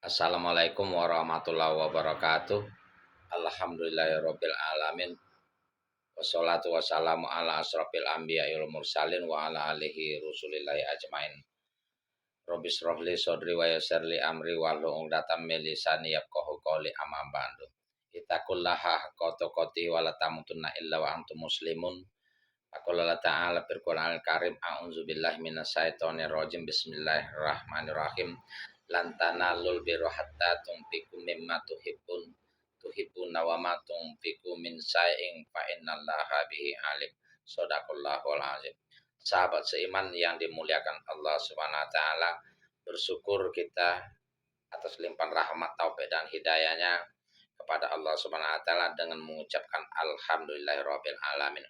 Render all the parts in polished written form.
Assalamualaikum warahmatullahi wabarakatuh. Alhamdulillahirabbil alamin. Wassalatu wassalamu ala asrofil anbiya'i wal mursalin wa ala alihi rusulillahi ajmain. Rabbi shrah li sadri wa yassir li amri wahlul 'uqdatam min lisani yafqahu qawli amma ba'du. Ittaqullaha haqqa tuqatih wa la tamutunna illa wa antum muslimun. Qala ta'ala fil Qur'anil Karim, a'udzubillahi minasyaitonir rajim. Bismillahirrahmanirrahim. Lan tanalul birra hatta tunfiqu mimma tuhibbuna wa ma tunfiqu min syai'in fa innallaha bihi alim. Shadaqallahul azim. Sahabat seiman yang dimuliakan Allah Subhanahu wa taala, bersyukur kita atas limpahan rahmat, taufik dan hidayahnya kepada Allah Subhanahu wa taala dengan mengucapkan alhamdulillahirabbil alamin.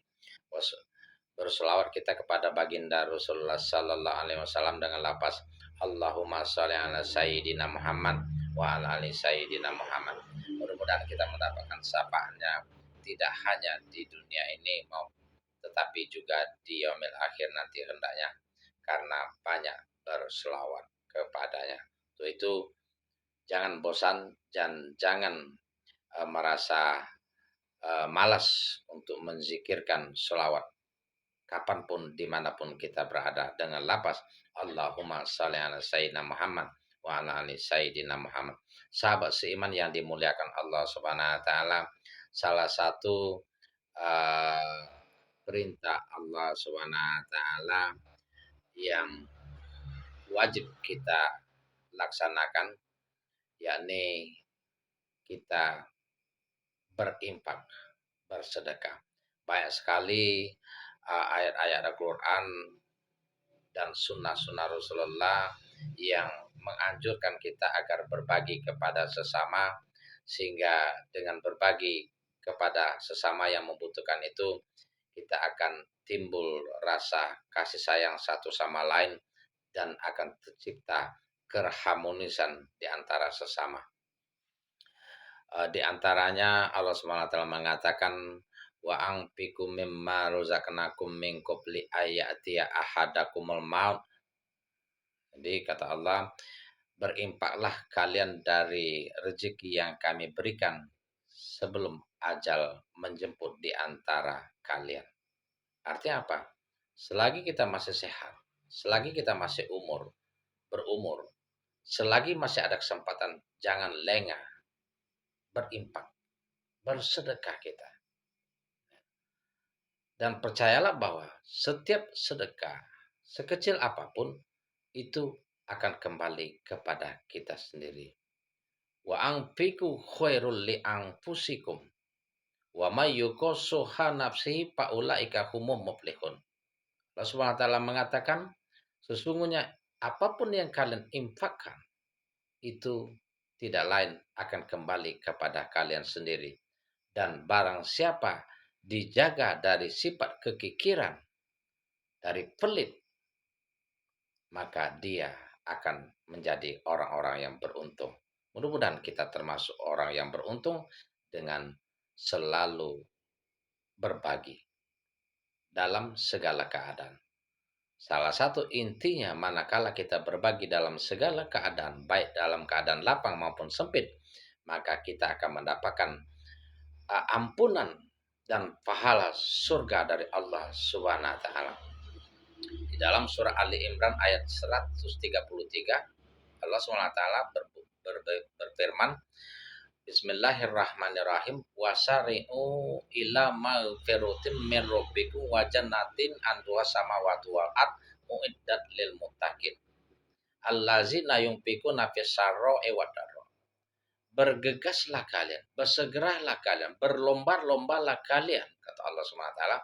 Berselawat kita kepada baginda Rasulullah sallallahu alaihi wasallam dengan lafaz Allahumma sholli ala sayyidina Muhammad wa ala ali sayyidina Muhammad. Mudah-mudahan kita mendapatkan syafaatnya tidak hanya di dunia ini tetapi juga di yaumil akhir nanti hendaknya, karena banyak berselawat kepadanya. Untuk itu jangan bosan dan jangan merasa malas untuk menzikirkan selawat kapanpun dimanapun kita berada dengan lapas Allahumma sholli ala sayyidina Muhammad wa ala ali sayyidina Muhammad. Sahabat seiman yang dimuliakan Allah Subhanahu wa taala, salah satu perintah Allah Subhanahu wa taala yang wajib kita laksanakan yakni kita berinfak, bersedekah. Banyak sekali ayat-ayat Al-Quran dan sunnah-sunnah Rasulullah yang menganjurkan kita agar berbagi kepada sesama, sehingga dengan berbagi kepada sesama yang membutuhkan itu kita akan timbul rasa kasih sayang satu sama lain dan akan tercipta keharmonisan di antara sesama. Di antaranya Allah SWT mengatakan wa anfiqu mimma razaqnakum min qabli ayatiya ahadakumul maut. Jadi kata Allah, berinfaklah kalian dari rezeki yang kami berikan sebelum ajal menjemput di antara kalian. Artinya apa? Selagi kita masih sehat, selagi kita masih berumur, selagi masih ada kesempatan, jangan lengah berinfak, bersedekah kita. Dan percayalah bahwa setiap sedekah, sekecil apapun, itu akan kembali kepada kita sendiri. Wa anfiqu khairul li anfusikum wa may yuqassuha nafsihi fa ulaika humul muflihun. Allah Subhanahu wa taala mengatakan, sesungguhnya apapun yang kalian infakkan itu tidak lain akan kembali kepada kalian sendiri. Dan barang siapa dijaga dari sifat kekikiran, dari pelit, maka dia akan menjadi orang-orang yang beruntung. Mudah-mudahan kita termasuk orang yang beruntung dengan selalu berbagi dalam segala keadaan. Salah satu intinya manakala kita berbagi dalam segala keadaan, baik dalam keadaan lapang maupun sempit, maka kita akan mendapatkan ampunan dan pahala surga dari Allah Subhanahu wa taala. Di dalam surah Ali Imran ayat 133, Allah Subhanahu wa taala berfirman, Bismillahirrahmanirrahim, wasari'u ila maghfiratin min rabbikum wa jannatin anduha samawati wal ard muiddat lil muttaqin allazina yunfiquna fis sarra'i wad dharra. Bergegaslah kalian, bersegeralah kalian, berlomba-lombalah kalian, kata Allah Subhanahu wa taala,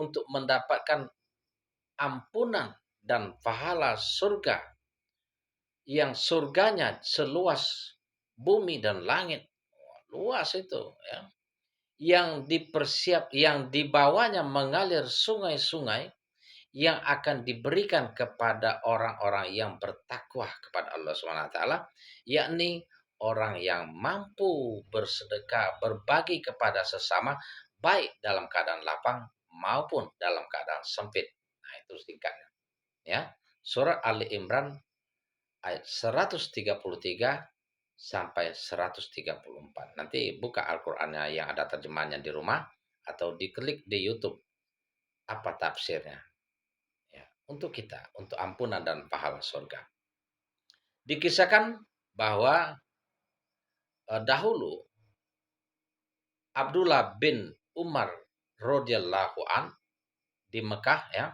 untuk mendapatkan ampunan dan pahala surga yang surganya seluas bumi dan langit. Luas itu ya. Yang dibawanya mengalir sungai-sungai yang akan diberikan kepada orang-orang yang bertakwa kepada Allah Subhanahu wa taala, yakni orang yang mampu bersedekah, berbagi kepada sesama, baik dalam keadaan lapang maupun dalam keadaan sempit. Nah, itu singkatnya. Ya. Surah Ali Imran ayat 133 sampai 134. Nanti buka Al-Qur'annya yang ada terjemahannya di rumah atau diklik di YouTube apa tafsirnya ya, untuk kita, untuk ampunan dan pahala surga. Dikisahkan bahwa dahulu Abdullah bin Umar radhiyallahu an di Mekah ya.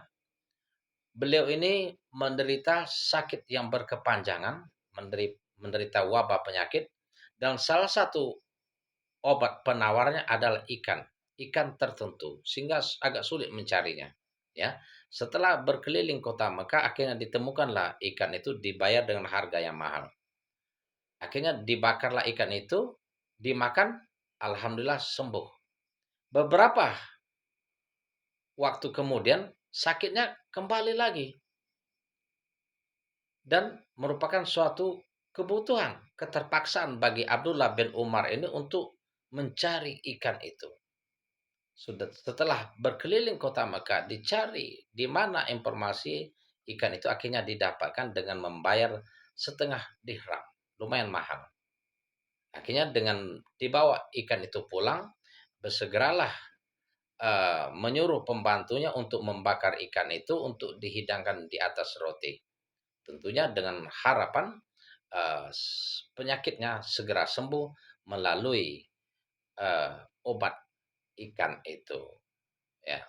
Beliau ini menderita sakit yang berkepanjangan, menderita wabah penyakit dan salah satu obat penawarnya adalah ikan tertentu sehingga agak sulit mencarinya ya. Setelah berkeliling kota Mekah akhirnya ditemukanlah ikan itu dibayar dengan harga yang mahal. Akhirnya dibakarlah ikan itu, dimakan, alhamdulillah sembuh. Beberapa waktu kemudian sakitnya kembali lagi dan merupakan suatu kebutuhan, keterpaksaan bagi Abdullah bin Umar ini untuk mencari ikan itu. Sudah setelah berkeliling kota Mekah dicari di mana informasi ikan itu akhirnya didapatkan dengan membayar setengah dirham, lumayan mahal. Akhirnya dengan dibawa ikan itu pulang, bersegeralah menyuruh pembantunya untuk membakar ikan itu untuk dihidangkan di atas roti. Tentunya dengan harapan penyakitnya segera sembuh melalui obat ikan itu. Ya.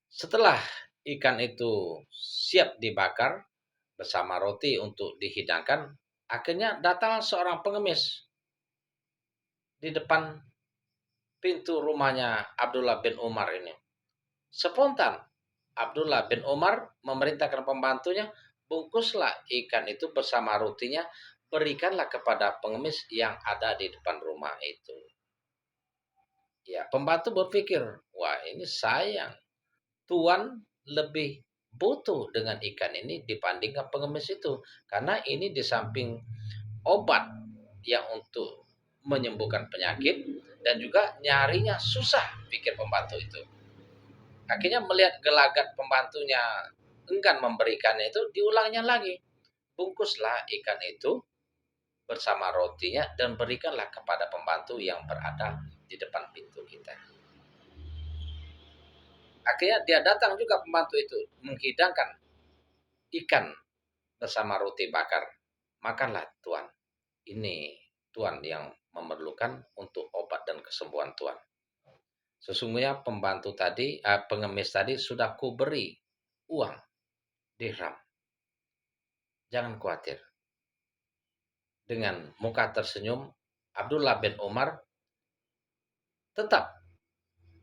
Setelah ikan itu siap dibakar bersama roti untuk dihidangkan, akhirnya datang seorang pengemis di depan pintu rumahnya Abdullah bin Umar ini. Spontan Abdullah bin Umar memerintahkan pembantunya, bungkuslah ikan itu bersama rotinya, berikanlah kepada pengemis yang ada di depan rumah itu. Ya, pembantu berpikir, wah ini sayang. Tuan lebih butuh dengan ikan ini dibandingkan pengemis itu. Karena ini di samping obat yang untuk menyembuhkan penyakit dan juga nyarinya susah, pikir pembantu itu. Akhirnya melihat gelagat pembantunya enggan memberikannya itu, diulangnya lagi. Bungkuslah ikan itu bersama rotinya dan berikanlah kepada pembantu yang berada di depan pintu kita. Akhirnya dia datang juga pembantu itu menghidangkan ikan bersama roti bakar. Makanlah Tuan. Ini Tuan yang memerlukan untuk obat dan kesembuhan Tuan. Sesungguhnya pembantu tadi, pengemis tadi sudah kuberi uang dirham. Jangan khawatir. Dengan muka tersenyum, Abdullah bin Umar tetap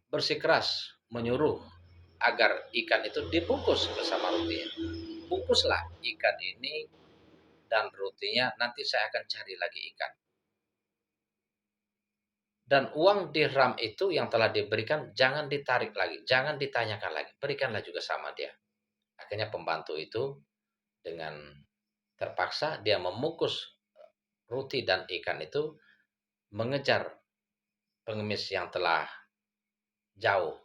bersikeras menyuruh agar ikan itu dibungkus bersama rotinya. Bungkuslah ikan ini dan rotinya, nanti saya akan cari lagi ikan. Dan uang dirham itu yang telah diberikan jangan ditarik lagi, jangan ditanyakan lagi, berikanlah juga sama dia. Akhirnya pembantu itu dengan terpaksa dia membungkus roti dan ikan itu mengejar pengemis yang telah jauh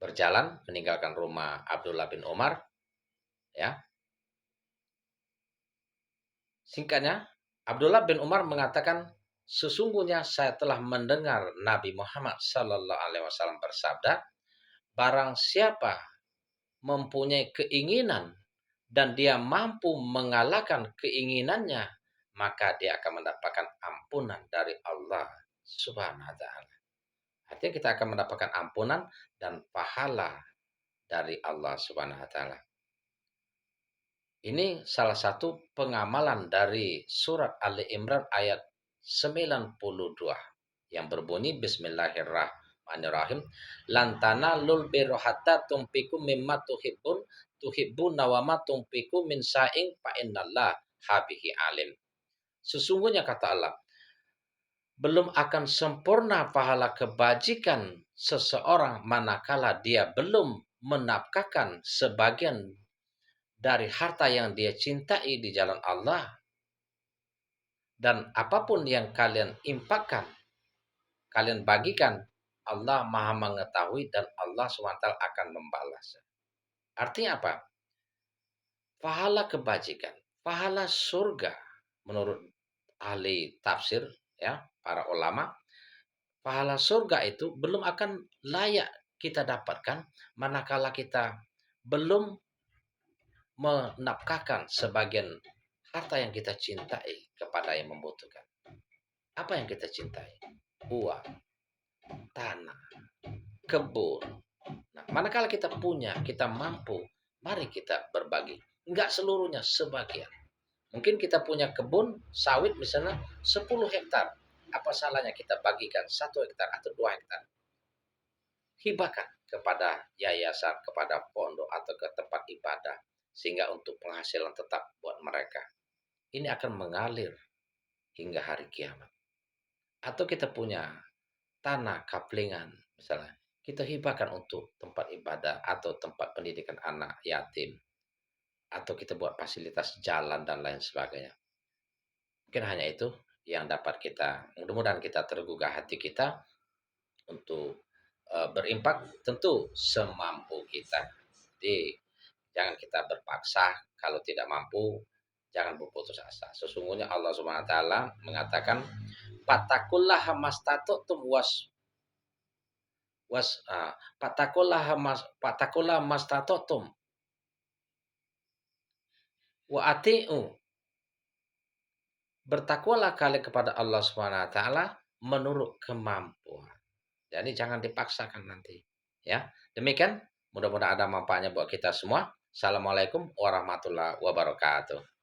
berjalan meninggalkan rumah Abdullah bin Umar ya. Singkatnya, Abdullah bin Umar mengatakan, sesungguhnya saya telah mendengar Nabi Muhammad sallallahu alaihi wasallam bersabda, barang siapa mempunyai keinginan dan dia mampu mengalahkan keinginannya, maka dia akan mendapatkan ampunan dari Allah Subhanahu wa taala. Artinya kita akan mendapatkan ampunan dan pahala dari Allah Subhanahu wa taala. Ini salah satu pengamalan dari surat Ali Imran ayat 92 yang berbunyi Bismillahirrahmanirrahim. Lantana lul birra hatta tumpiku mimma tuhibbun wa ma tumpiku min sa'in fa innallah habihi alim. Sesungguhnya kata Allah, belum akan sempurna pahala kebajikan seseorang manakala dia belum menafkahkan sebagian dari harta yang dia cintai di jalan Allah. Dan apapun yang kalian infakkan, kalian bagikan, Allah maha mengetahui dan Allah SWT akan membalas. Artinya apa? Pahala kebajikan, pahala surga menurut ahli tafsir ya, para ulama, pahala surga itu belum akan layak kita dapatkan manakala kita belum menafkahkan sebagian harta yang kita cintai kepada yang membutuhkan. Apa yang kita cintai? Uang, tanah, kebun. Nah, manakala kita punya, kita mampu, mari kita berbagi. Enggak seluruhnya, sebagian. Mungkin kita punya kebun sawit misalnya 10 hektar. Apa salahnya kita bagikan 1 hektar atau 2 hektar? Hibahkan kepada yayasan, kepada pondok atau ke tempat ibadah. Sehingga untuk penghasilan tetap buat mereka. Ini akan mengalir hingga hari kiamat. Atau kita punya tanah kaplingan misalnya. Kita hibahkan untuk tempat ibadah atau tempat pendidikan anak yatim. Atau kita buat fasilitas jalan dan lain sebagainya. Mungkin hanya itu yang dapat kita, mudah-mudahan kita tergugah hati kita untuk berimpak tentu semampu kita. Jadi jangan kita berpaksa, kalau tidak mampu jangan berputus asa. Sesungguhnya Allah Subhanahu wa taala mengatakan fatakullaha mastata'tum fatakullaha mastata'tum wa ati'u. Bertakwalah kalian kepada Allah Subhanahu wa taala menurut kemampuan. Jadi jangan dipaksakan nanti. Ya, demikian. Mudah-mudahan ada manfaatnya buat kita semua. Assalamualaikum warahmatullahi wabarakatuh.